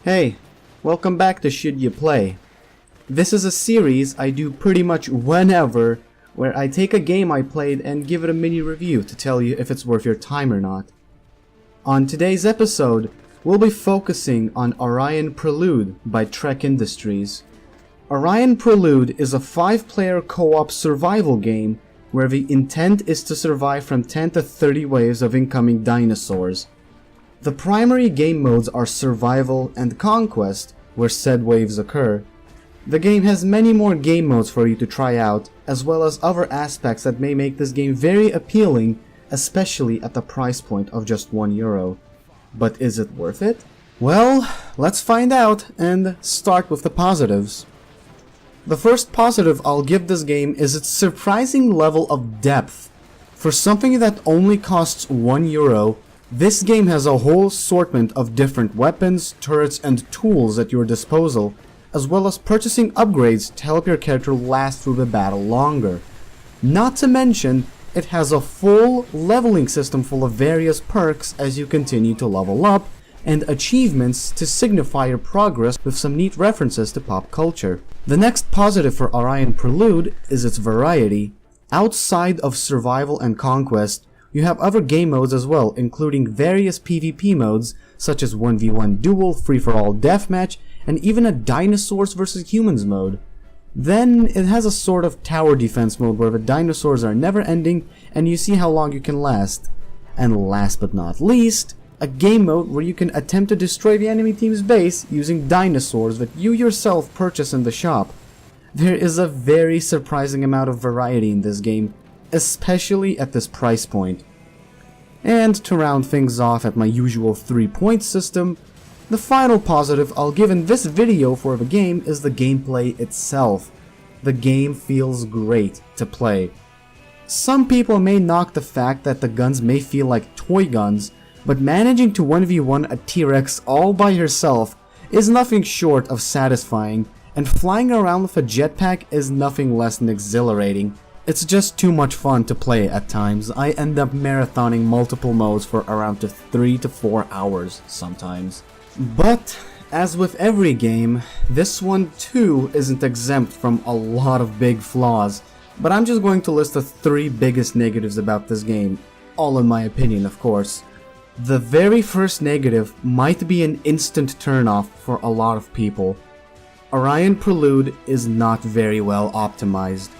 Hey, welcome back to Should You Play. This is a series I do pretty much whenever, where I take a game I played and give it a mini review to tell you if it's worth your time or not. On today's episode, we'll be focusing on ORION Prelude by Trek Industries. ORION Prelude is a 5-player co-op survival game where the intent is to survive from 10 to 30 waves of incoming dinosaurs. The primary game modes are Survival and Conquest, where said waves occur. The game has many more game modes for you to try out, as well as other aspects that may make this game very appealing, especially at the price point of just €1. But is it worth it? Well, let's find out and start with the positives. The first positive I'll give this game is its surprising level of depth. For something that only costs €1, this game has a whole assortment of different weapons, turrets, and tools at your disposal, as well as purchasing upgrades to help your character last through the battle longer. Not to mention, it has a full leveling system full of various perks as you continue to level up, and achievements to signify your progress with some neat references to pop culture. The next positive for ORION Prelude is its variety. Outside of Survival and Conquest, you have other game modes as well, including various PvP modes such as 1v1 duel, free-for-all deathmatch, and even a dinosaurs versus humans mode. Then it has a sort of tower defense mode where the dinosaurs are never ending and you see how long you can last. And last but not least, a game mode where you can attempt to destroy the enemy team's base using dinosaurs that you yourself purchase in the shop. There is a very surprising amount of variety in this game, especially at this price point. And to round things off at my usual 3-point system, the final positive I'll give in this video for the game is the gameplay itself. The game feels great to play. Some people may knock the fact that the guns may feel like toy guns, but managing to 1v1 a T-Rex all by yourself is nothing short of satisfying, and flying around with a jetpack is nothing less than exhilarating. It's just too much fun to play at times. I end up marathoning multiple modes for around 3 to 4 hours sometimes. But, as with every game, this one too isn't exempt from a lot of big flaws, but I'm just going to list the 3 biggest negatives about this game, all in my opinion of course. The very first negative might be an instant turnoff for a lot of people. ORION Prelude is not very well optimized.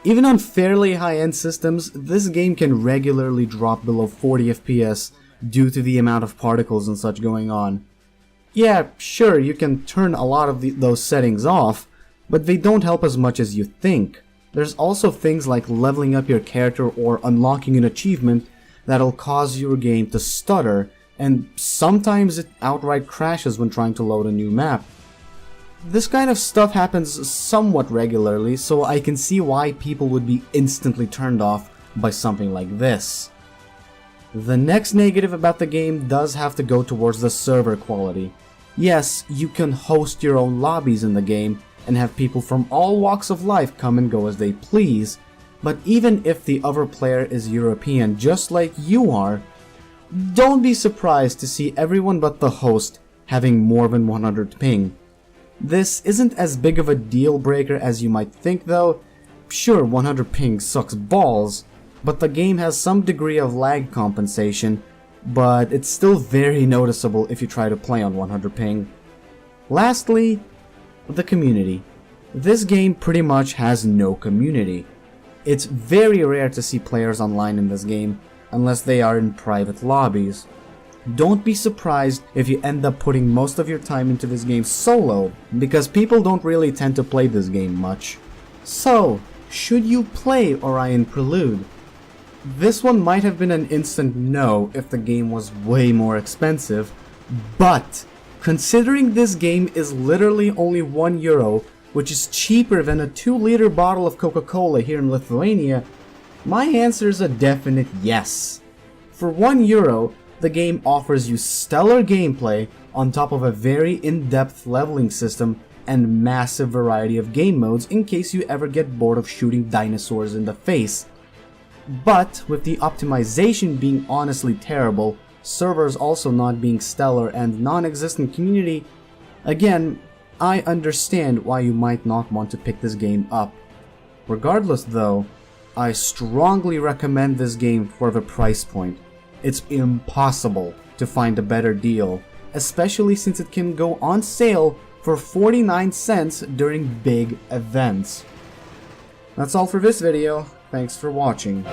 Even on fairly high-end systems, this game can regularly drop below 40 FPS due to the amount of particles and such going on. Yeah, sure, you can turn a lot of those settings off, but they don't help as much as you think. There's also things like leveling up your character or unlocking an achievement that'll cause your game to stutter, and sometimes it outright crashes when trying to load a new map. This kind of stuff happens somewhat regularly, so I can see why people would be instantly turned off by something like this. The next negative about the game does have to go towards the server quality. Yes, you can host your own lobbies in the game and have people from all walks of life come and go as they please, but even if the other player is European just like you are, don't be surprised to see everyone but the host having more than 100 ping. This isn't as big of a deal breaker as you might think though. Sure, 100 ping sucks balls, but the game has some degree of lag compensation, but it's still very noticeable if you try to play on 100 ping. Lastly, the community. This game pretty much has no community. It's very rare to see players online in this game, unless they are in private lobbies. Don't be surprised if you end up putting most of your time into this game solo, because people don't really tend to play this game much. So, should you play ORION Prelude? This one might have been an instant no if the game was way more expensive, but considering this game is literally only €1, which is cheaper than a 2-liter bottle of Coca-Cola here in Lithuania, my answer is a definite yes. For €1, the game offers you stellar gameplay on top of a very in-depth leveling system and massive variety of game modes in case you ever get bored of shooting dinosaurs in the face. But with the optimization being honestly terrible, servers also not being stellar, and non-existent community, Again, I understand why you might not want to pick this game up. Regardless though, I strongly recommend this game for the price point. It's impossible to find a better deal, especially since it can go on sale for 49 cents during big events. That's all for this video. Thanks for watching.